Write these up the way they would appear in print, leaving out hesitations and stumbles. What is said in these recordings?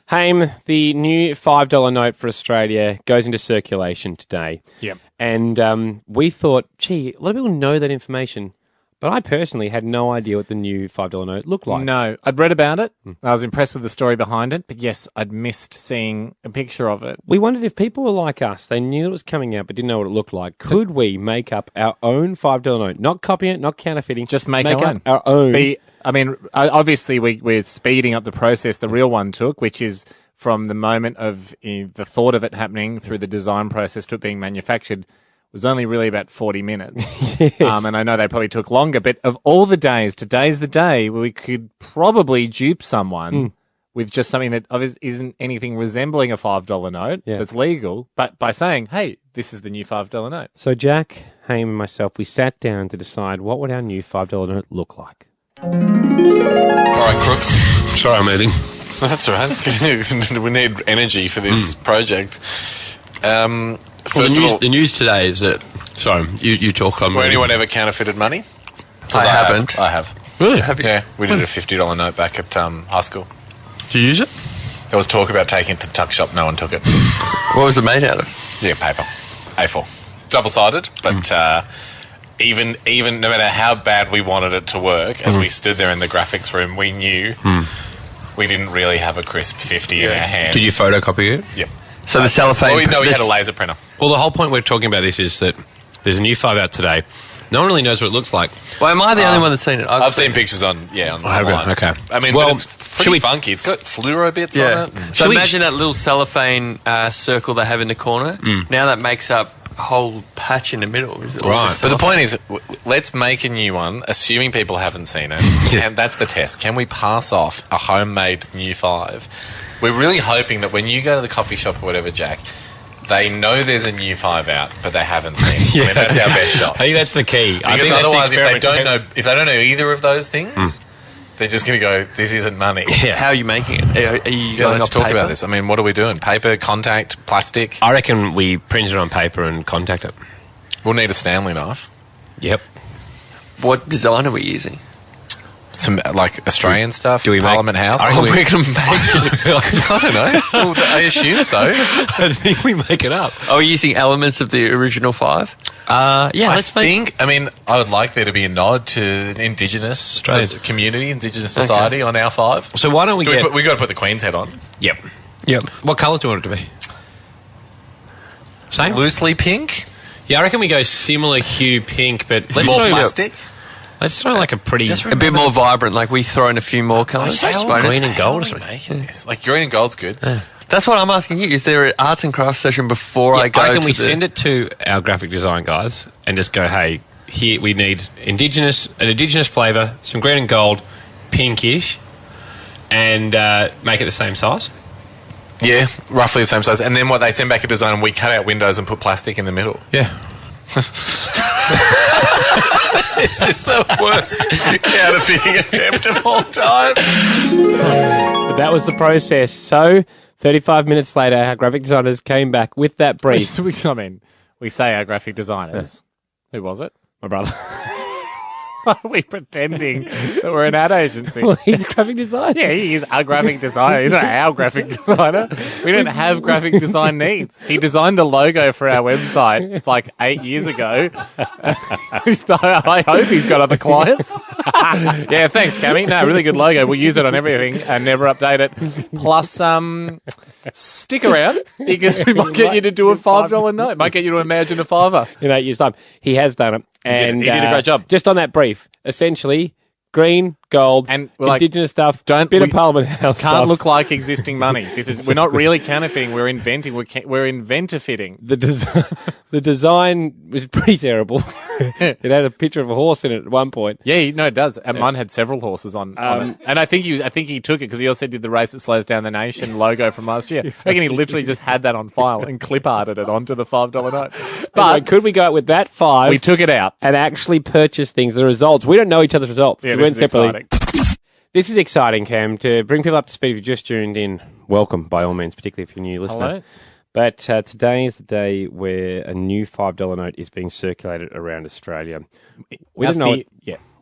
Haim, the new $5 note for Australia goes into circulation today. Yep. And we thought, gee, a lot of people know that information, but I personally had no idea what the new $5 note looked like. No, I'd read about it. I was impressed with the story behind it, but yes, I'd missed seeing a picture of it. We wondered if people were like us. They knew it was coming out, but didn't know what it looked like. Could we make up our own $5 note? Not copying it, not counterfeiting. Just make up our own. Our own. Obviously, we're speeding up the process the real one took, which is from the moment of the thought of it happening through the design process to it being manufactured was only really about 40 minutes. Yes. And I know they probably took longer, but of all the days, today's the day where we could probably dupe someone with just something that isn't anything resembling a $5 note that's legal, but by saying, hey, this is the new $5 note. So Jack, Haim and myself, we sat down to decide what would our new $5 note look like. All right, crooks. Sorry, I'm eating. That's all right. We need energy for this project. The news today is that... Sorry, you talk. Were anyone ever counterfeited money? I haven't. I have. Really? Yeah, we did a $50 note back at high school. Did you use it? There was talk about taking it to the tuck shop. No one took it. What was it made out of? Yeah, paper. A4. Double-sided, but even no matter how bad we wanted it to work, as we stood there in the graphics room, we knew we didn't really have a crisp 50 in our hands. Did you photocopy it? Yep. So the cellophane... we had a laser printer. Well, the whole point we're talking about this is that there's a new 5 out today. No one really knows what it looks like. Well, am I the only one that's seen it? I've seen pictures on online. Okay. I mean, Well, but it's pretty funky. It's got fluoro bits on it. So imagine that little cellophane circle they have in the corner. Now that makes up a whole patch in the middle. Is it all Right. just But the cellophane? point is, let's make a new one, assuming people haven't seen it, and that's the test. Can we pass off a homemade new 5? We're really hoping that when you go to the coffee shop or whatever, Jack, they know there's a new 5 out, but they haven't seen it. I mean, that's our best shot. I think that's the key. Because I think that's otherwise, the if they don't know either of those things, they're just going to go, "This isn't money." How are you making it? Are you going Let's off talk paper? about this. I mean, what are we doing? Paper, contact, plastic. I reckon we print it on paper and contact it. We'll need a Stanley knife. Yep. What design are we using? Some Australian stuff. Do we Parliament House? I reckon We're going to make it. I don't know. Well, I assume so. I think we make it up. Are we using elements of the original 5? Yeah, I would like there to be a nod to an Indigenous community, Indigenous society on our 5. So why don't we get... We've got to put the Queen's head on. Yep. What colours do you want it to be? Same? Loosely pink. Yeah, I reckon we go similar hue pink, but let's More throw... plastic. Let's throw like a pretty... A bit more vibrant, like we throw in a few more colours. green and gold or How are we something. making this? Like green and gold's good. That's what I'm asking you. Is there an arts and crafts session before I go I reckon to we the... send it to our graphic design guys and just go, hey, here we need an indigenous flavour, some green and gold, pinkish, and make it the same size. Yeah, roughly the same size. And then what they send back a design and we cut out windows and put plastic in the middle. Yeah. This is the worst counterfeiting attempt of all time. But that was the process. So 35 minutes later, our graphic designers came back with that brief. We say our graphic designers. Who was it? My brother. Are we pretending that we're an ad agency? Well, he's a graphic designer. Yeah, he is a graphic designer. He's not our graphic designer. We don't have graphic design needs. He designed the logo for our website like 8 years ago. I hope he's got other clients. Yeah, thanks, Cammy. No, really good logo. We'll use it on everything and never update it. Plus, stick around because we might get you to do a $5 note. Might get you to imagine a $5. In 8 years' time. He has done it. And he did a great job. Just on that brief, essentially, green, gold, and Indigenous stuff, bit of Parliament House Can't stuff. look like existing money. We're not really counterfeiting. We're inventing. We're inventor-fitting. The design was pretty terrible. It had a picture of a horse in it at one point. Yeah, no, it does. And mine had several horses on it. And I think he took it because he also did the Race That Slows Down the Nation logo from last year. I reckon he literally just had that on file and clip arted it onto the $5 note. But anyway, could we go out with that 5? We took it out and actually purchase things. The results. We don't know each other's results. Yeah, we went separately. Exciting. This is exciting, Cam. To bring people up to speed, if you've just tuned in, welcome by all means, particularly if you're a new listener. Hello. But today is the day where a new $5 note is being circulated around Australia. We don't know.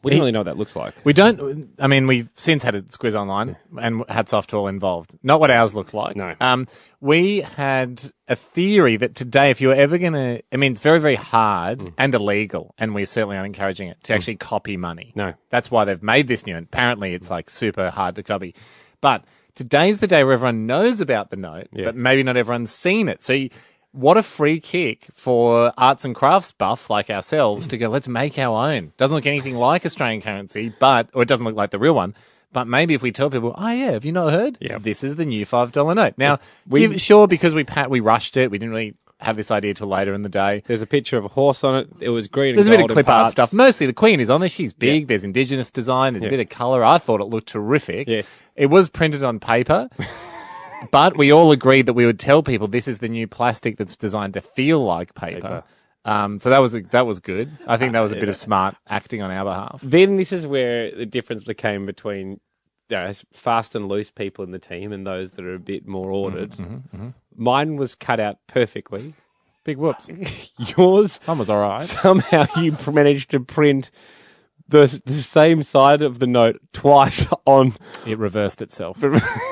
We don't really know what that looks like. We don't. I mean, we've since had a squiz online, and hats off to all involved. Not what ours looked like. No. We had a theory that today, if you were ever going to, I mean, it's very, very hard and illegal, and we certainly aren't encouraging it to actually copy money. No. That's why they've made this new. And apparently, it's like super hard to copy. But today's the day where everyone knows about the note, but maybe not everyone's seen it. So. What a free kick for arts and crafts buffs like ourselves to go, let's make our own. Doesn't look anything like Australian currency, or it doesn't look like the real one. But maybe if we tell people, oh, yeah, have you not heard? Yeah. This is the new $5 note. Now, because we rushed it, we didn't really have this idea till later in the day. There's a picture of a horse on it. It was green There's and a bit of gold clip in art parts. stuff. Mostly the Queen is on there. She's big. There's Indigenous design. There's a bit of colour. I thought it looked terrific. Yes. It was printed on paper. But we all agreed that we would tell people this is the new plastic that's designed to feel like paper. So that was good. I think that was a bit of smart acting on our behalf. Then this is where the difference became between fast and loose people in the team and those that are a bit more ordered. Mine was cut out perfectly. Big whoops. Yours, Mine was all right. somehow you managed to print the same side of the note twice on. It reversed itself.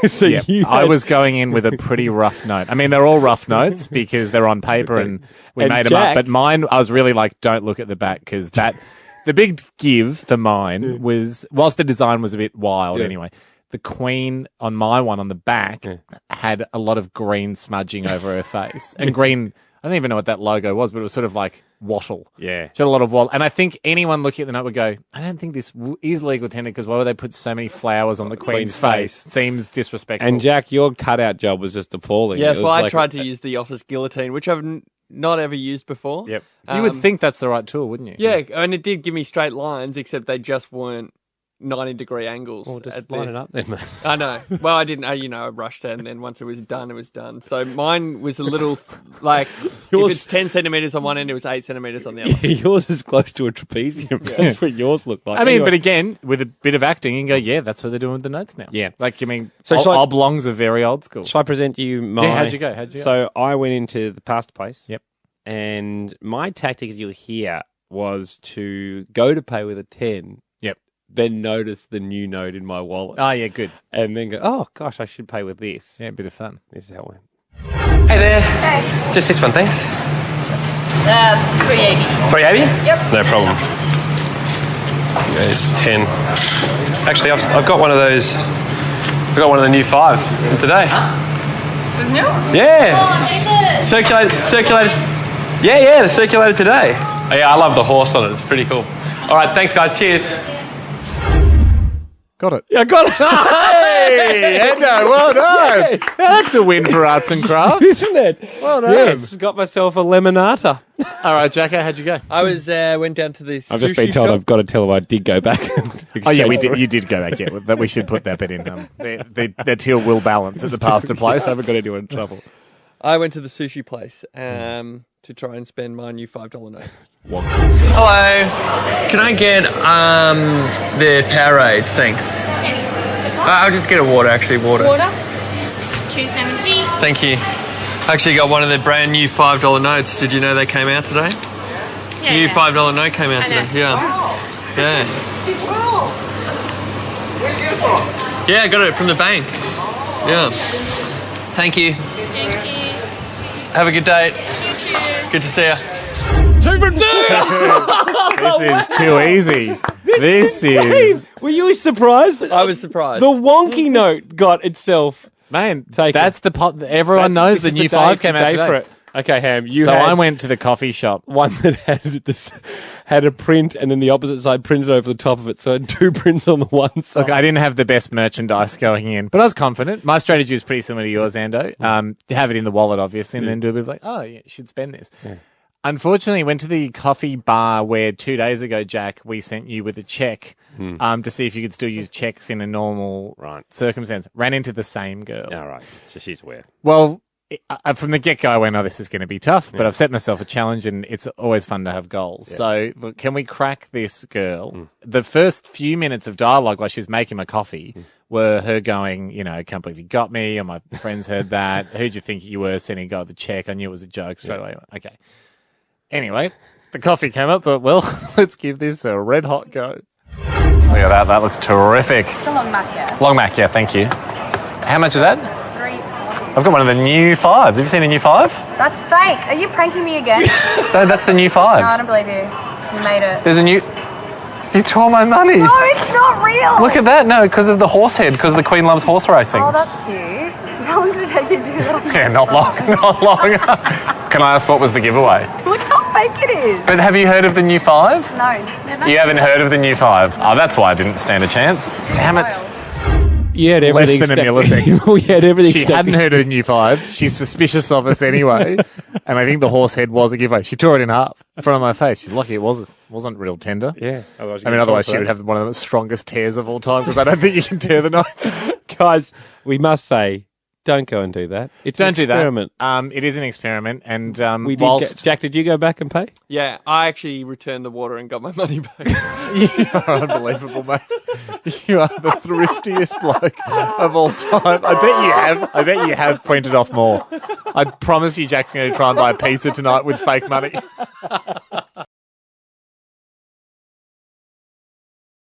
So I was going in with a pretty rough note. I mean, they're all rough notes because they're on paper and we made them up. But mine, I was really like, don't look at the back because the big give for mine was, whilst the design was a bit wild anyway, the Queen on my one on the back had a lot of green smudging over her face. And green, I don't even know what that logo was, but it was sort of like wattle. Yeah. She had a lot of wattle. And I think anyone looking at the note would go, I don't think this is legal tender because why would they put so many flowers on the Queen's face? Seems disrespectful. And Jack, your cutout job was just appalling. Yes, It was well, I like tried to use the office guillotine, which I've not ever used before. Yep. You would think that's the right tool, wouldn't you? Yeah, and it did give me straight lines, except they just weren't 90-degree angles. Well, just line it up then, mate. I know. Well, I didn't. I rushed it, and then once it was done, it was done. So mine was a little like if it's 10 centimeters on one end, it was 8 centimeters on the other. Yours is close to a trapezium. That's what yours looked like. I mean, Anyway. but again, with a bit of acting, you can go, yeah, that's what they're doing with the notes now. Yeah. Like, I mean, So shall I- oblongs are very old school. Shall I present you my... Yeah, how'd you go? So I went into the pasta place. Yep. And my tactic, as you'll hear, was to go to pay with a 10. Yep. Then notice the new note in my wallet. Oh, yeah, good. And then go, oh, gosh, I should pay with this. Yeah, a bit of fun. This is how it went. Hey there. Hey, Just this one, thanks. that's 380. 380? Yep. No problem. There's 10. Actually, I've got one of those. I've got one of the new 5s from today. This is new? Yeah. Oh, nice. Circulated. Yeah, they're circulated today. Oh, yeah, I love the horse on it. It's pretty cool. All right, thanks, guys. Cheers. Got it. Yeah, I got it. Hey, Endo, well done. Yes. Yeah, that's a win for arts and crafts. Isn't it? Well done. Yes, got myself a lemonata. All right, Jacko, how'd you go? I was went down to this. I've just been told I've got to tell them I did go back. Oh, yeah, you did go back, yeah. But we should put that bit in. Their till will balance at the pasta place. I haven't got anyone in trouble. I went to the sushi place to try and spend my new $5 note. Hello. Can I get the Powerade? Thanks. I'll just get a water, actually. Water. Water, 270. Thank you. Actually got one of the brand new $5 notes. Did you know they came out today? Yeah, New $5 note came out I know. today. Yeah. Yeah, I got it from the bank. Yeah. Thank you. Thank you. Have a good day. Good to see you. 2 for 2! This is too easy. This is... Were you surprised? I was surprised. The wonky note got itself. Man, Taken. that's the pot. Everyone knows the new 5 came out today. for it. Okay, Ham, you So had I went to the coffee shop. one that had a print and then the opposite side printed over the top of it. So I had 2 prints on the one side. Look, I didn't have the best merchandise going in, but I was confident. My strategy was pretty similar to yours, Ando. To have it in the wallet, obviously, and then do a bit of like, oh, yeah, you should spend this. Yeah. Unfortunately, went to the coffee bar where 2 days ago, Jack, we sent you with a check to see if you could still use checks in a normal circumstance. Ran into the same girl. All right. So she's aware. Well, from the get-go, I went, oh, this is going to be tough, but I've set myself a challenge and it's always fun to have goals. Yeah. So, look, can we crack this girl? The first few minutes of dialogue while she was making my coffee were her going, you know, I can't believe you got me, or my friends heard that. Who'd you think you were sending a guy the check? I knew it was a joke straight away. Okay. Anyway, the coffee came up, thought, well, let's give this a red-hot go. Look at that. That looks terrific. It's a long mac, yeah. Long Mac, yeah, thank you. How much is that? $3.40. I've got one of the new 5s. Have you seen a new 5? That's fake. Are you pranking me again? No, that's the new No, I 5. don't believe you. You made it. There's a new... You tore my money. No, it's not real. Look at that. No, because of the horse head, because the Queen loves horse racing. Oh, that's cute. How long did it take you to do that? Yeah, not long. Not long. Can I ask what was the giveaway? Look how fake it is. But have you heard of the new 5? No, never. You haven't heard of the new 5? Oh, that's why I didn't stand a chance. Damn it. You had everything Less than a stacked- millisecond. we had everything She stacked- hadn't heard of the new 5. She's suspicious of us anyway. And I think the horse head was a giveaway. She tore it in half in front of my face. She's lucky it wasn't real tender. Yeah. I mean, otherwise she would have one of the strongest tears of all time because I don't think you can tear the nights. Guys, we must say, don't go and do that. It's Don't an do experiment. that. It is an experiment. And We did whilst... Jack, did you go back and pay? Yeah, I actually returned the water and got my money back. You are unbelievable, mate. You are the thriftiest bloke of all time. I bet you have printed off more. I promise you Jack's going to try and buy a pizza tonight with fake money.